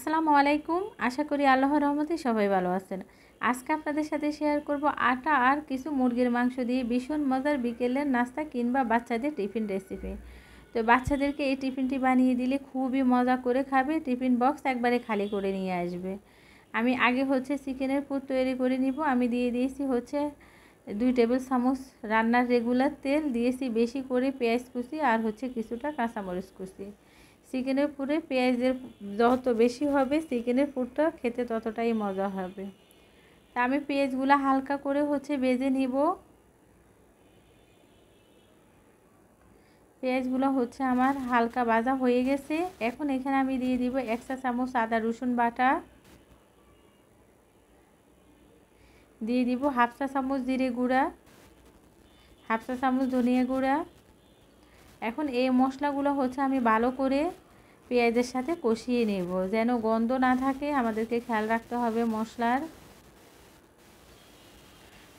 আসসালামু আলাইকুম। আশা করি আল্লাহর রহমতে সবাই ভালো আছেন। আজকে আপনাদের সাথে শেয়ার করব আটা আর কিছু মুরগির মাংস দিয়ে ভীষণ মজার বিকেলের নাস্তা কিংবা বাচ্চাদের টিফিন রেসিপি। তো বাচ্চাদেরকে এই টিফিনটি বানিয়ে দিলে খুবই মজা করে খাবে, টিফিন বক্স একবারে খালি করে নিয়ে আসবে। আমি আগে চিকেনের পুর তৈরি করে নিব। আমি দিয়ে দিয়েছি 2 টেবিল চামচ রান্নার রেগুলার তেল, দিয়েছি বেশি করে পেঁয়াজ কুচি আর কিছুটা কাঁচামরিচ কুচি। চিকেনের পুরে পেঁয়াজের যত বেশি হবে চিকেনের পুরটা খেতে ততটাই মজা হবে। তা আমি পেঁয়াজগুলো হালকা করে ভেজে নিব। পেঁয়াজগুলো আমার হালকা ভাজা হয়ে গেছে। এখন এখানে আমি দিয়ে দিব 1 চা চামচ আদা রসুন বাটা, দিয়ে দিব 1/2 চা চামচ জিরে গুঁড়া, 1/2 চা চামচ ধনিয়া গুঁড়া। এখন এই মশলাগুলো আমি ভালো করে পেঁয়াজের সাথে কষিয়ে নেব, যেন গন্ধ না থাকে। আমাদেরকে খেয়াল রাখতে হবে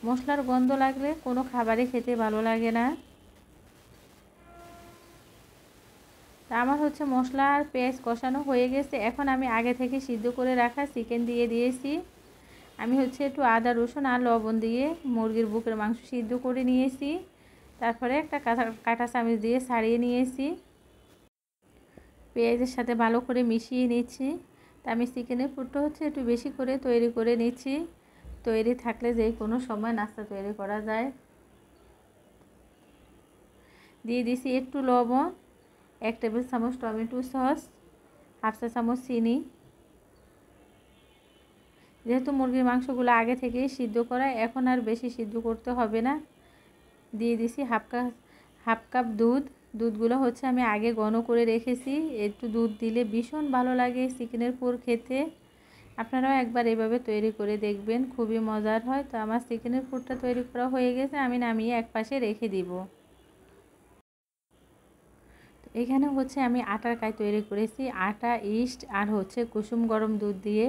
মশলার গন্ধ লাগলে কোনো খাবারই খেতে ভালো লাগে না। তা আমার মশলা আর পেঁয়াজ কষানো হয়ে গেছে। এখন আমি আগে থেকে সিদ্ধ করে রাখা চিকেন দিয়ে দিয়েছি। আমি একটু আদা রসুন আর লবণ দিয়ে মুরগির বুকের মাংস সিদ্ধ করে নিয়েছি। তারপরে একটা কাঁটা চামচ দিয়ে ছাড়িয়ে নিয়েছি। পেঁয়াজের সাথে ভালো করে মিশিয়ে নিচ্ছি। তা আমি চিকেনের পুরটা একটু বেশি করে তৈরি করে নিচ্ছি। তৈরি থাকলে যে কোনো সময় নাস্তা তৈরি করা যায়। দিয়ে দিছি একটু লবণ, 1 টেবিল চামচ টমেটো সস, 1/2 চা চামচ চিনি। যেহেতু মুরগির মাংসগুলো আগে থেকেই সিদ্ধ করা, এখন আর বেশি সিদ্ধ করতে হবে না। দিয়ে দিছি হাফ কাপ দুধ। দুধগুলো আমি আগে ঘন করে রেখেছি। একটু দুধ দিলে ভীষণ ভালো লাগে চিকেনের পুর খেতে। আপনারাও একবার এভাবে তৈরি করে দেখবেন, খুবই মজার হয়। তো আমার চিকেনের পুরটা তৈরি করা হয়ে গেছে, আমি নামিয়ে এক পাশে রেখে দিব। এখানে আমি আটার কাই তৈরি করেছি। আটা, ইস্ট আর কুসুম গরম দুধ দিয়ে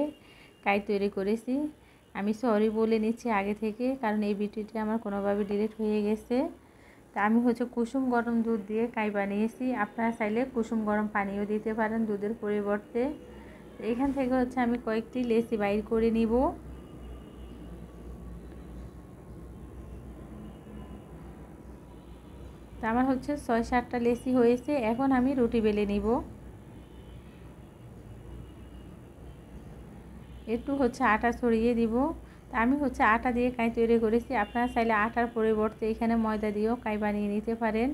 কাই তৈরি করেছি। আমি সরি বলে নিচ্ছি আগে থেকে, কারণ এই ভিডিওটি আমার কোনোভাবে ডিলিট হয়ে গেছে। তা আমি কুসুম গরম দুধ দিয়ে কাই বানিয়েছি। আপনারা চাইলে কুসুম গরম পানিও দিতে পারেন দুধের পরিবর্তে। এখান থেকে আমি কয়েকটি লেচি বাইর করে নিব। তা আমার 6-7টা লেচি হয়েছে। এখন আমি রুটি বেলে নিব। একটু আটা ছড়িয়ে দিব। তা আমি আটা দিয়ে কাই তৈরি করেছি। আপনারা চাইলে আটার পরিবর্তে এখানে ময়দা দিয়েও কাই বানিয়ে নিতে পারেন।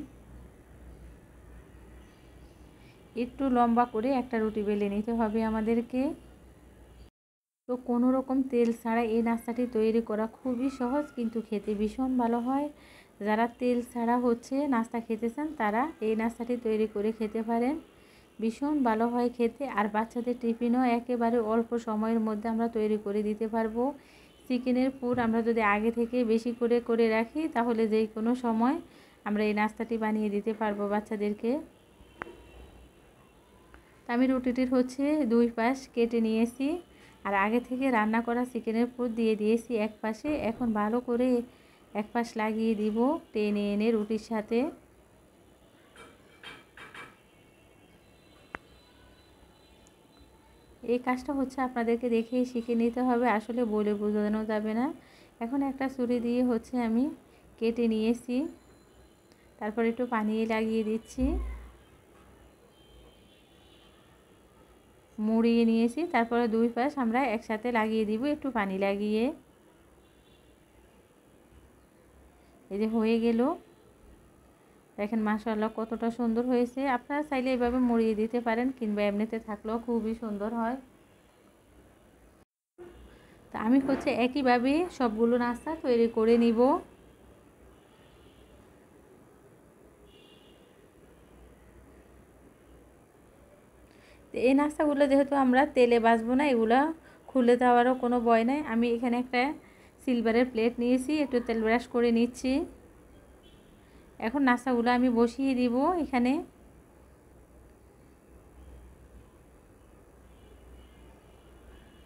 একটু লম্বা করে একটা রুটি বেলে নিতে হবে আমাদেরকে। তো কোনো রকম তেল ছাড়া এই নাস্তাটি তৈরি করা খুবই সহজ, কিন্তু খেতে ভীষণ ভালো হয়। যারা তেল ছাড়া নাস্তা খেতে চান তারা এই নাস্তাটি তৈরি করে খেতে পারেন, ভীষণ ভালো হয় খেতে। আর বাচ্চাদের টিফিনও একেবারে অল্প সময়ের মধ্যে আমরা তৈরি করে দিতে পারবো। চিকেনের পুর আমরা যদি আগে থেকে বেশি করে রাখি, তাহলে যে কোনো সময় আমরা এই নাস্তাটি বানিয়ে দিতে পারবো বাচ্চাদেরকে। আমি রুটিটির 2 পাশ কেটে নিয়েছি, আর আগে থেকে রান্না করা চিকেনের পুর দিয়ে দিয়েছি এক পাশে। এখন ভালো করে এক পাশ লাগিয়ে দিব টেনে এনে রুটির সাথে। এই কাজটা আপনাদেরকে দেখেই শিখে নিতে হবে, আসলে বলে বোঝানো যাবে না। এখন একটা ছুরি দিয়ে আমি কেটে নিয়েছি। তারপর একটু পানি লাগিয়ে দিচ্ছি, মুড়িয়ে নিয়েছি। তারপরে 2 পাশ আমরা একসাথে লাগিয়ে দিব একটু পানি লাগিয়ে। এই যে হয়ে গেল, দেখেন মাশাআল্লাহ কতটা সুন্দর হয়েছে। আপনারা চাইলে এভাবে মুড়িয়ে দিতে পারেন, কিংবা এমনিতে থাকলেও খুবই সুন্দর হয়। তা আমি একইভাবে সবগুলো নাস্তা তৈরি করে নিব। এই নাস্তাগুলো যেহেতু আমরা তেলে ভাজবো না, এগুলো খুলে দেওয়ারও কোনো ভয় নাই। আমি এখানে একটা সিলভারের প্লেট নিয়েছি, একটু তেল ব্রাশ করে নিচ্ছি। এখন নাস্তাগুলো আমি বসিয়ে দিব এখানে।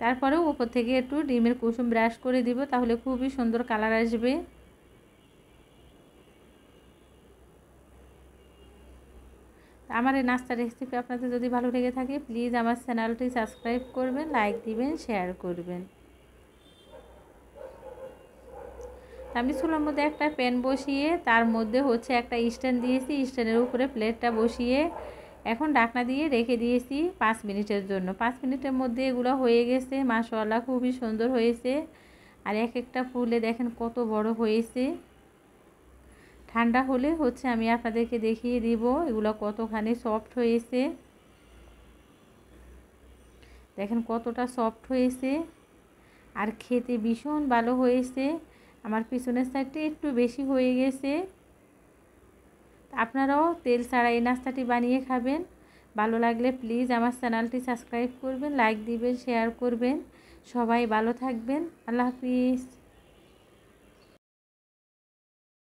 তারপরেও উপর থেকে একটু ডিমের কুসুম ব্রাশ করে দিব, তাহলে খুবই সুন্দর কালার আসবে। আমার এই নাস্তার রেসিপি আপনাদের যদি ভালো লেগে থাকে প্লিজ আমার চ্যানেলটি সাবস্ক্রাইব করবেন, লাইক দিবেন, শেয়ার করবেন। আমি চুলার মধ্যে একটা প্যান বসিয়ে তার মধ্যে হচ্ছে একটা স্ট্যান্ড দিয়েছি, স্ট্যান্ডের উপরে প্লেটটা বসিয়ে এখন ঢাকনা দিয়ে রেখে দিয়েছি 5 মিনিটের জন্য। 5 মিনিটের মধ্যে এগুলো হয়ে গেছে, মাশাআল্লাহ খুবই সুন্দর হয়েছে। আর এক একটা ফুলে দেখেন কত বড় হয়েছে। ঠান্ডা হলে হচ্ছে আমি আপনাদেরকে দেখিয়ে দিব এগুলো কতখানি সফট হয়েছে। দেখেন কতটা সফট হয়েছে আর খেতে ভীষণ ভালো হয়েছে। আমার পিছনের সাইডটা একটু বেশি হয়ে গেছে। আপনারাও তেল ছাড়া এই নাস্তাটি বানিয়ে খাবেন। ভালো লাগলে প্লিজ আমার চ্যানেলটি সাবস্ক্রাইব করবেন, লাইক দিবেন, শেয়ার করবেন। সবাই ভালো থাকবেন। আল্লাহ হাফিজ।